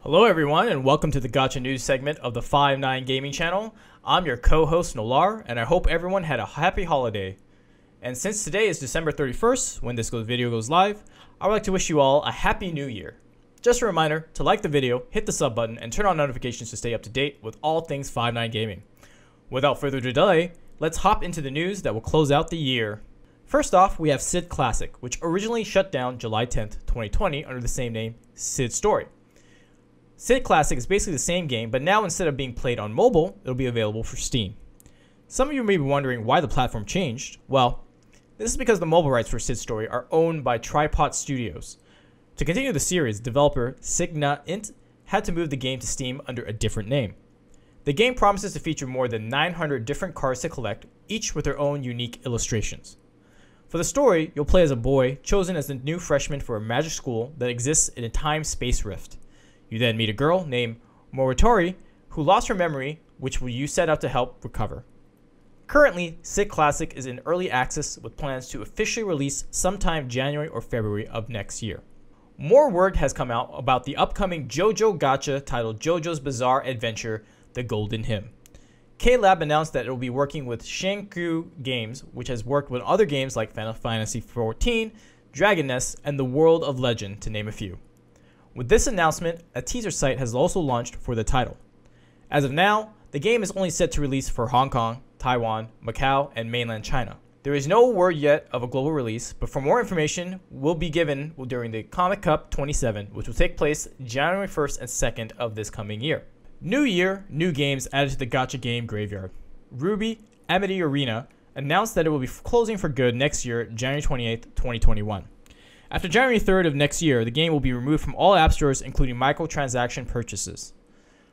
Hello everyone and welcome to the Gacha News segment of the 5-9 Gaming channel. I'm your co-host Nolar and I hope everyone had a happy holiday. And since today is December 31st when this video goes live, I would like to wish you all a happy new year. Just a reminder to like the video, hit the sub button, and turn on notifications to stay up to date with all things 5-9 Gaming. Without further delay, let's hop into the news that will close out the year. First off, we have Sid Classic, which originally shut down July 10th, 2020 under the same name, Sid Story. Sid Classic is basically the same game, but now instead of being played on mobile, it'll be available for Steam. Some of you may be wondering why the platform changed. Well, this is because the mobile rights for Sid Story are owned by Tripod Studios. To continue the series, developer Signa Int had to move the game to Steam under a different name. The game promises to feature more than 900 different cards to collect, each with their own unique illustrations. For the story, you'll play as a boy chosen as the new freshman for a magic school that exists in a time-space rift. You then meet a girl named Moritori who lost her memory, which you set out to help recover. Currently, Sid Classic is in early access with plans to officially release sometime January or February of next year. More word has come out about the upcoming JOJO Gacha titled JOJO'S Bizarre Adventure, The Golden Hymn. K-Lab announced that it will be working with Shanku Games, which has worked with other games like Final Fantasy XIV, Dragon Nest, and The World of Legend, to name a few. With this announcement, a teaser site has also launched for the title. As of now, the game is only set to release for Hong Kong, Taiwan, Macau, and mainland China. There is no word yet of a global release, but for more information will be given during the Comic Cup 27, which will take place January 1st and 2nd of this coming year. New year, new games added to the Gacha game graveyard. Rwby, Amity Arena announced that it will be closing for good next year, January 28th, 2021. After January 3rd of next year, the game will be removed from all app stores, including microtransaction purchases.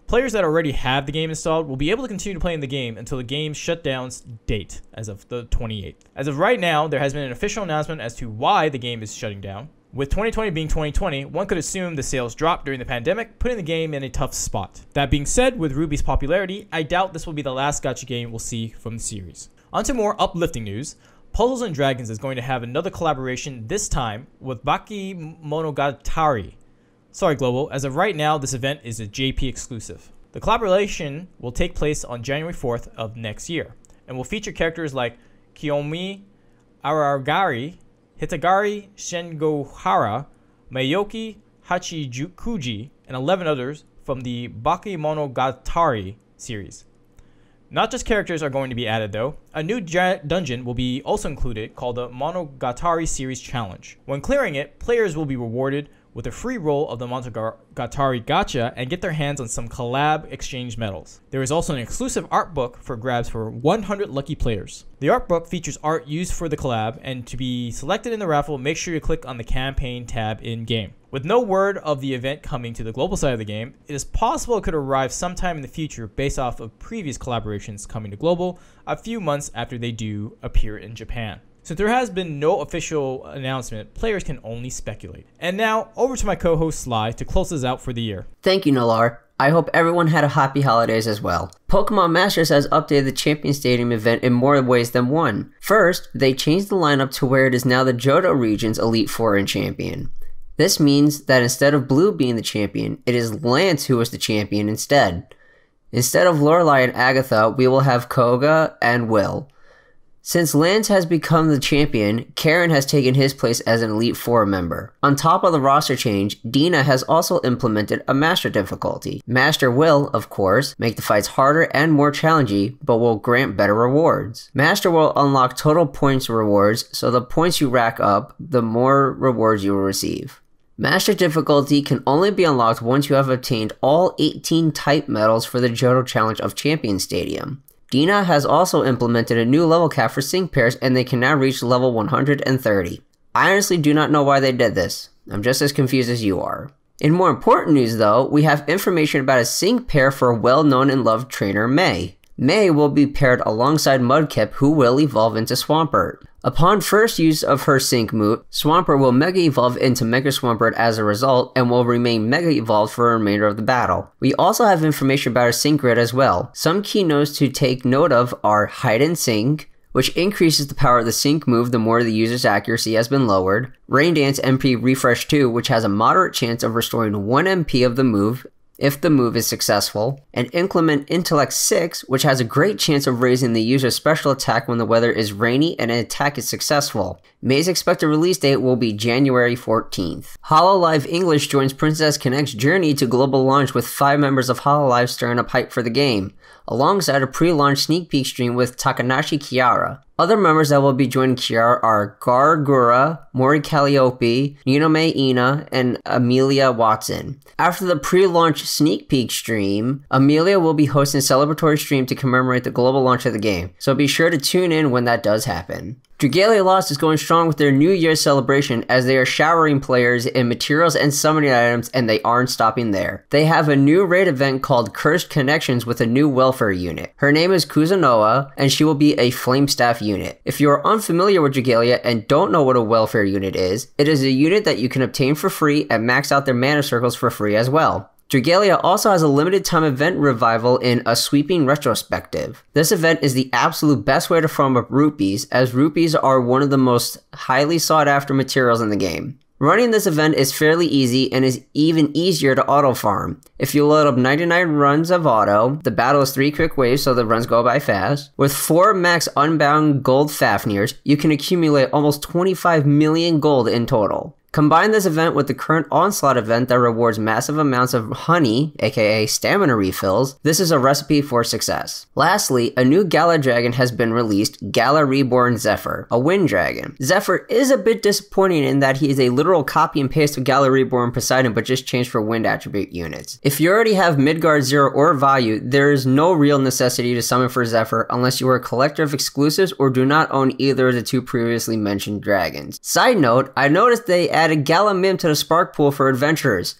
Players that already have the game installed will be able to continue playing the game until the game's shutdown's date, as of the 28th. As of right now, there has been an official announcement as to why the game is shutting down. With 2020 being 2020, one could assume the sales dropped during the pandemic, putting the game in a tough spot. That being said, with Rwby's popularity, I doubt this will be the last gacha game we'll see from the series. On to more uplifting news. Puzzles & Dragons is going to have another collaboration, this time with Bakemonogatari. Sorry Global, as of right now this event is a JP exclusive. The collaboration will take place on January 4th of next year, and will feature characters like Kiyomi Aragari, Hitagari Shengohara, Mayoki Hachikuji, and 11 others from the Bakemonogatari series. Not just characters are going to be added though. A new dungeon will be also included called the Monogatari Series Challenge. When clearing it, players will be rewarded with a free roll of the Monogatari Gacha and get their hands on some collab exchange medals. There is also an exclusive art book for grabs for 100 lucky players. The art book features art used for the collab, and to be selected in the raffle, make sure you click on the campaign tab in-game. With no word of the event coming to the global side of the game, it is possible it could arrive sometime in the future based off of previous collaborations coming to global a few months after they do appear in Japan. Since there has been no official announcement, players can only speculate. And now, over to my co-host Sly to close us out for the year. Thank you, Nolar. I hope everyone had a happy holidays as well. Pokemon Masters has updated the Champion Stadium event in more ways than one. First, they changed the lineup to where it is now the Johto region's Elite Four and champion. This means that instead of Blue being the champion, it is Lance who is the champion instead. Instead of Lorelei and Agatha, we will have Koga and Will. Since Lance has become the champion, Karen has taken his place as an Elite Four member. On top of the roster change, Dina has also implemented a Master difficulty. Master will, of course, make the fights harder and more challenging, but will grant better rewards. Master will unlock total points rewards, so the points you rack up, the more rewards you will receive. Master difficulty can only be unlocked once you have obtained all 18 type medals for the Johto Challenge of Champion Stadium. Dina has also implemented a new level cap for sync pairs, and they can now reach level 130. I honestly do not know why they did this. I'm just as confused as you are. In more important news though, we have information about a sync pair for well-known and loved trainer May. May will be paired alongside Mudkip, who will evolve into Swampert. Upon first use of her sync move, Swampert will Mega Evolve into Mega Swampert as a result, and will remain Mega Evolved for the remainder of the battle. We also have information about her sync grid as well. Some key notes to take note of are Hide and Sync, which increases the power of the sync move the more the user's accuracy has been lowered. Rain Dance MP Refresh 2, which has a moderate chance of restoring 1 MP of the move, if the move is successful, and implement Intellect 6, which has a great chance of raising the user's special attack when the weather is rainy and an attack is successful. May's expected release date will be January 14th. Hololive English joins Princess Connect's journey to global launch with 5 members of Hololive stirring up hype for the game, alongside a pre-launch sneak peek stream with Takanashi Kiara. Other members that will be joining Kiara are Gargura, Mori Calliope, Ninome Ina, and Amelia Watson. After the pre-launch sneak peek stream, Amelia will be hosting a celebratory stream to commemorate the global launch of the game, so be sure to tune in when that does happen. Dragalia Lost is going strong with their New Year's celebration as they are showering players in materials and summoning items, and they aren't stopping there. They have a new raid event called Cursed Connections with a new welfare unit. Her name is Kuzunoa, and she will be a flame staff unit. If you are unfamiliar with Dragalia and don't know what a welfare unit is, it is a unit that you can obtain for free and max out their mana circles for free as well. Dragalia also has a limited time event revival in a sweeping retrospective. This event is the absolute best way to farm up rupees, as rupees are one of the most highly sought after materials in the game. Running this event is fairly easy and is even easier to auto farm. If you load up 99 runs of auto, the battle is 3 quick waves so the runs go by fast. With 4 max unbound gold Fafnirs, you can accumulate almost 25 million gold in total. Combine this event with the current Onslaught event that rewards massive amounts of honey, aka stamina refills. This is a recipe for success. Lastly, a new Gala dragon has been released, Gala Reborn Zephyr, a wind dragon. Zephyr is a bit disappointing in that he is a literal copy and paste of Gala Reborn Poseidon, but just changed for wind attribute units. If you already have Midgard Zero or Vayu, there is no real necessity to summon for Zephyr unless you are a collector of exclusives or do not own either of the 2 previously mentioned dragons. Side note, I noticed they added Gala Mim to the Spark Pool for adventurers.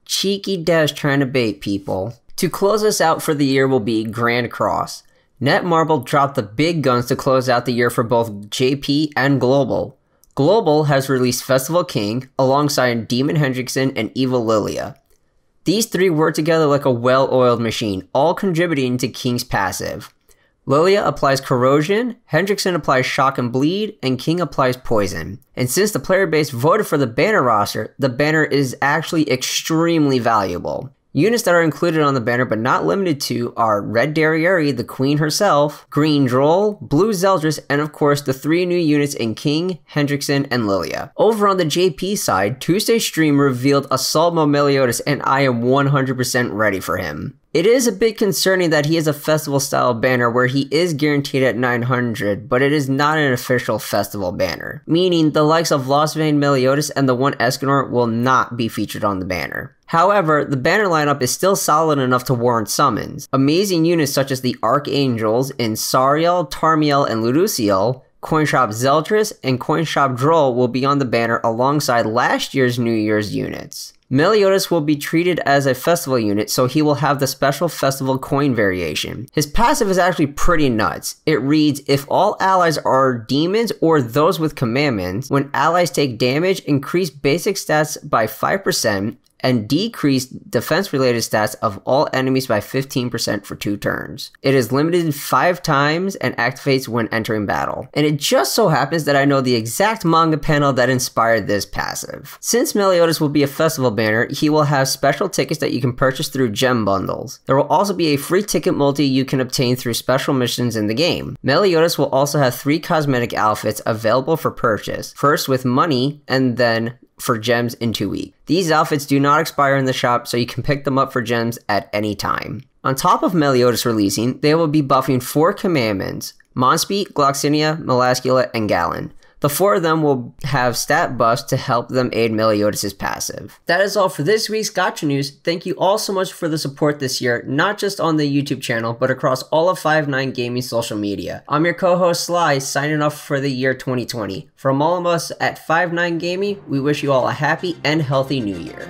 Cheeky Dash trying to bait people. To close us out for the year will be Grand Cross. Netmarble dropped the big guns to close out the year for both JP and Global. Global has released Festival King alongside Demon Hendrickson and Evil Lilia. These 3 work together like a well-oiled machine, all contributing to King's passive. Lilia applies Corrosion, Hendrickson applies Shock and Bleed, and King applies Poison. And since the player base voted for the banner roster, the banner is actually extremely valuable. Units that are included on the banner but not limited to are Red Darriere, the Queen herself, Green Droll, Blue Zeldris, and of course the 3 new units in King, Hendrickson, and Lilia. Over on the JP side, Tuesday's stream revealed Assault Mode Meliodas, and I am 100% ready for him. It is a bit concerning that he is a festival style banner where he is guaranteed at 900, but it is not an official festival banner, meaning the likes of Lost Vein Meliodas and the 1 Escanor will not be featured on the banner. However, the banner lineup is still solid enough to warrant summons. Amazing units such as the Archangels in Sariel, Tarmiel, and Luduciel, Coinshop Zeldris, and Coinshop Droll will be on the banner alongside last year's New Year's units. Meliodas will be treated as a festival unit, so he will have the special festival coin variation. His passive is actually pretty nuts. It reads, if all allies are demons or those with commandments, when allies take damage, increase basic stats by 5%, and decrease defense-related stats of all enemies by 15% for 2 turns. It is limited 5 times and activates when entering battle. And it just so happens that I know the exact manga panel that inspired this passive. Since Meliodas will be a festival banner, he will have special tickets that you can purchase through gem bundles. There will also be a free ticket multi you can obtain through special missions in the game. Meliodas will also have 3 cosmetic outfits available for purchase, first with money and then for gems in 2 weeks. These outfits do not expire in the shop, so you can pick them up for gems at any time. On top of Meliodas releasing, they will be buffing 4 commandments: Monspeed, Gloxinia, Melascula, and Gallon. The 4 of them will have stat buffs to help them aid Meliodas' passive. That is all for this week's Gacha News. Thank you all so much for the support this year, not just on the YouTube channel, but across all of 5-9 Gaming's social media. I'm your co-host Sly, signing off for the year 2020. From all of us at 5-9 Gaming, we wish you all a happy and healthy new year.